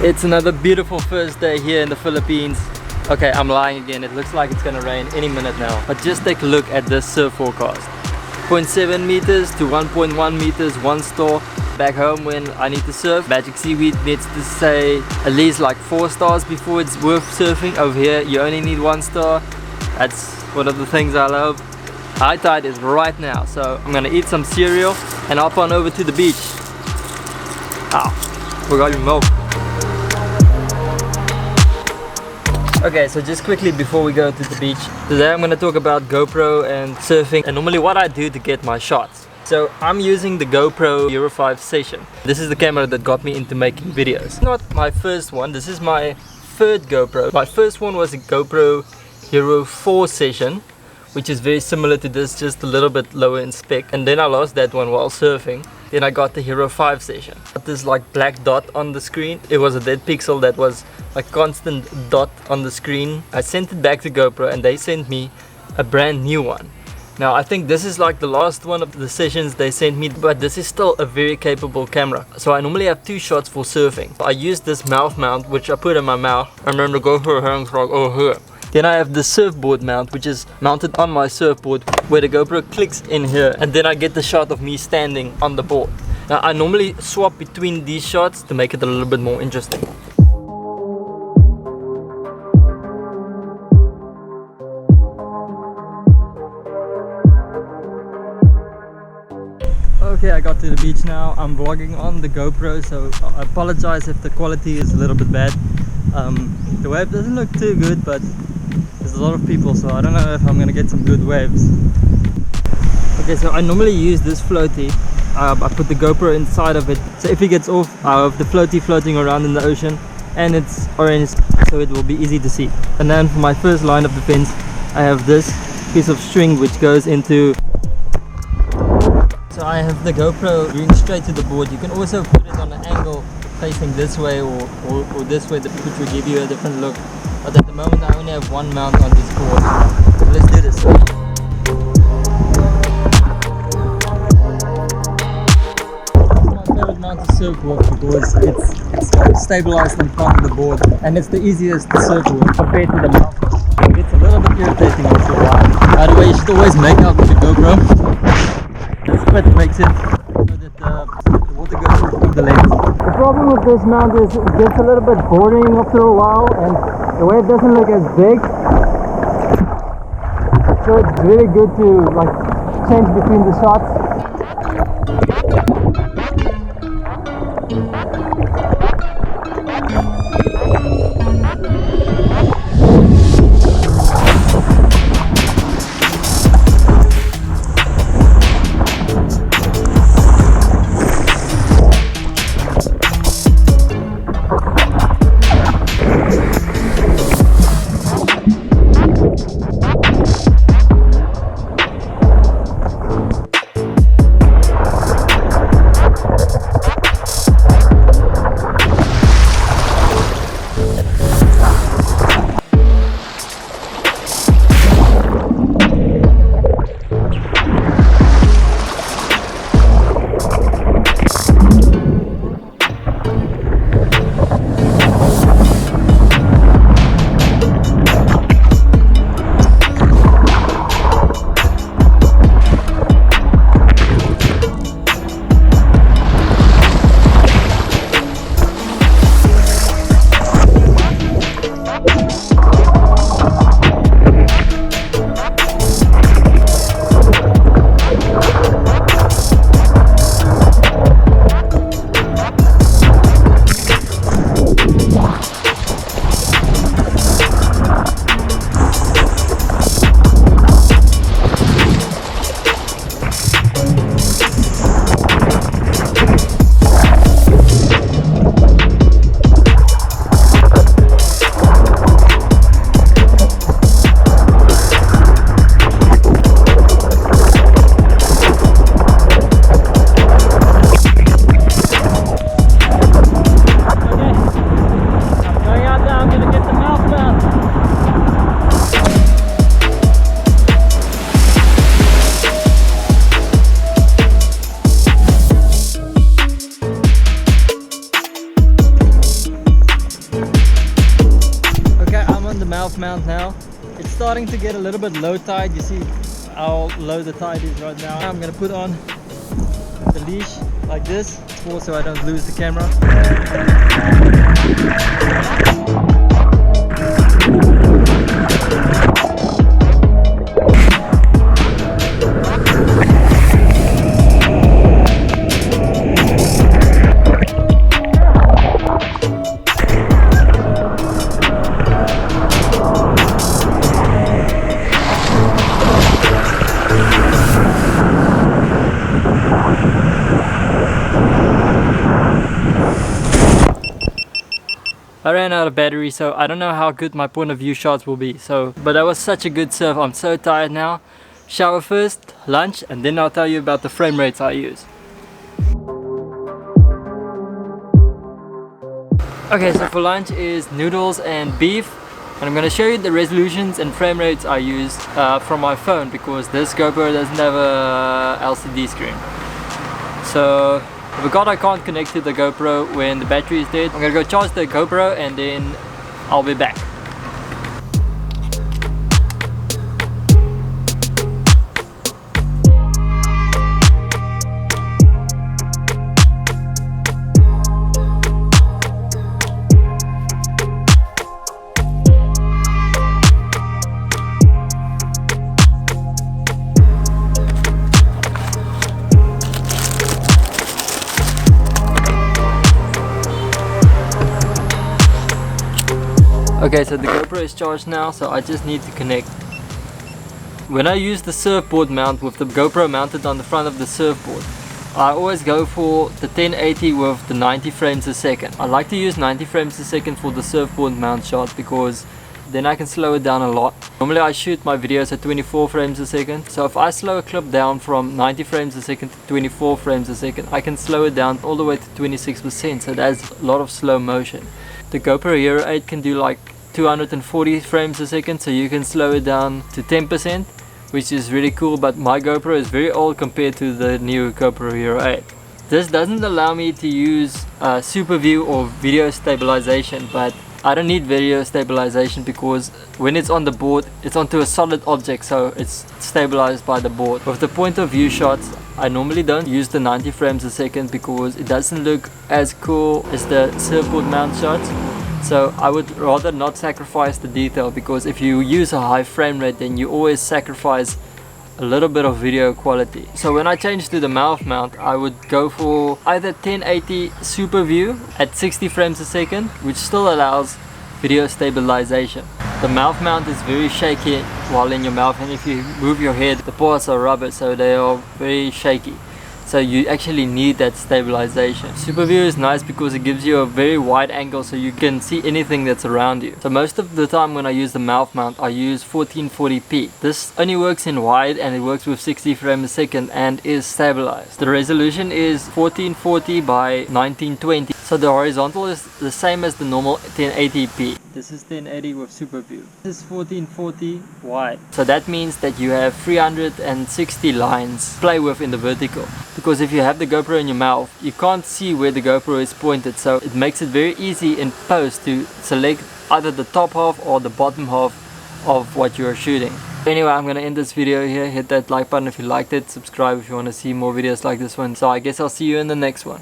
It's another beautiful first day here in the Philippines. Okay, I'm lying again. It looks like it's gonna rain any minute now. But just take a look at this surf forecast. 0.7 meters to 1.1 meters, one store. Back home when I need to surf, Magic Seaweed needs to say at least like 4 stars before it's worth surfing. Over here, you only need 1 star. That's one of the things I love. High tide is right now, so I'm gonna eat some cereal and hop on over to the beach. Ow, forgot your milk. Okay, so just quickly before we go to the beach, today I'm going to talk about GoPro and surfing and normally what I do to get my shots. So I'm using the GoPro Hero 5 Session. This is the camera that got me into making videos. Not my first one, this is my third GoPro. My first one was a GoPro Hero 4 Session, which is very similar to this, just a little bit lower in spec. And then I lost that one while surfing. Then I got the Hero 5 Session. Got this like black dot on the screen. It was a dead pixel that was a constant dot on the screen. I sent it back to GoPro and they sent me a brand new one. Now I think this is like the last one of the sessions they sent me, but this is still a very capable camera. So I normally have 2 shots for surfing. I use this mouth mount which I put in my mouth. I remember go for a hands like oh here. Then I have the surfboard mount which is mounted on my surfboard where the GoPro clicks in here, and then I get the shot of me standing on the board. Now I normally swap between these shots to make it a little bit more interesting. Okay, I got to the beach now. I'm vlogging on the GoPro, so I apologize if the quality is a little bit bad. The wave doesn't look too good, but there's a lot of people, so I don't know if I'm gonna get some good waves. Okay, so I normally use this floaty. I put the GoPro inside of it, so if it gets off, I have the floaty floating around in the ocean, and it's orange, so it will be easy to see. And then for my first line of defense, I have this piece of string which goes into. So I have the GoPro going straight to the board. You can also put it on an angle facing this way or this way, which will give you a different look. But at the moment I only have 1 mount on this board. So let's do this. My favorite mount to surfboard because it's stabilized in front of the board and it's the easiest to surfboard compared to the mount. It gets a little bit irritating after a while. By the way, you should always make out with the GoPro. The split makes it so that the water goes through the lens. The problem with this mount is it gets a little bit boring after a while and the wave doesn't look as big. So it's really good to like change between the shots. starting to get a little bit low tide. You see how low the tide is right now. I'm gonna put on the leash like this, so I don't lose the camera. I ran out of battery, so I don't know how good my point of view shots will be. But that was such a good surf. I'm so tired now. Shower first, lunch, and then I'll tell you about the frame rates I use. Okay, so for lunch is noodles and beef. And I'm going to show you the resolutions and frame rates I use from my phone, because this GoPro doesn't have a LCD screen. So I forgot I can't connect to the GoPro when the battery is dead. I'm gonna go charge the GoPro and then I'll be back. Okay, so the GoPro is charged now, so I just need to connect. When I use the surfboard mount with the GoPro mounted on the front of the surfboard, I always go for the 1080 with the 90 frames a second. I like to use 90 frames a second for the surfboard mount shot because then I can slow it down a lot. Normally I shoot my videos at 24 frames a second, so if I slow a clip down from 90 frames a second to 24 frames a second, I can slow it down all the way to 26%, so that's a lot of slow motion. The GoPro Hero 8 can do like 240 frames a second, so you can slow it down to 10%, which is really cool. But my GoPro is very old compared to the new GoPro Hero 8. This doesn't allow me to use super view or video stabilization, but I don't need video stabilization because when it's on the board, it's onto a solid object, so it's stabilized by the board. With the point of view shots, I normally don't use the 90 frames a second because it doesn't look as cool as the surfboard mount shots. So I would rather not sacrifice the detail, because if you use a high frame rate, then you always sacrifice a little bit of video quality. So when I change to the mouth mount, I would go for either 1080 super view at 60 frames a second, which still allows video stabilization. The mouth mount is very shaky while in your mouth, and if you move your head, the paws are rubber, so they are very shaky. So you actually need that stabilization. Super view is nice because it gives you a very wide angle, so you can see anything that's around you. So most of the time when I use the mouth mount, I use 1440p. This only works in wide and it works with 60 frames a second and is stabilized. The resolution is 1440 by 1920. So the horizontal is the same as the normal 1080p. This is 1080 with super view. This is 1440 wide. So that means that you have 360 lines to play with in the vertical. Because if you have the GoPro in your mouth, you can't see where the GoPro is pointed, so it makes it very easy in post to select either the top half or the bottom half of what you're shooting. Anyway, I'm gonna end this video here. Hit that like button if you liked it, subscribe if you want to see more videos like this one. So I guess I'll see you in the next one.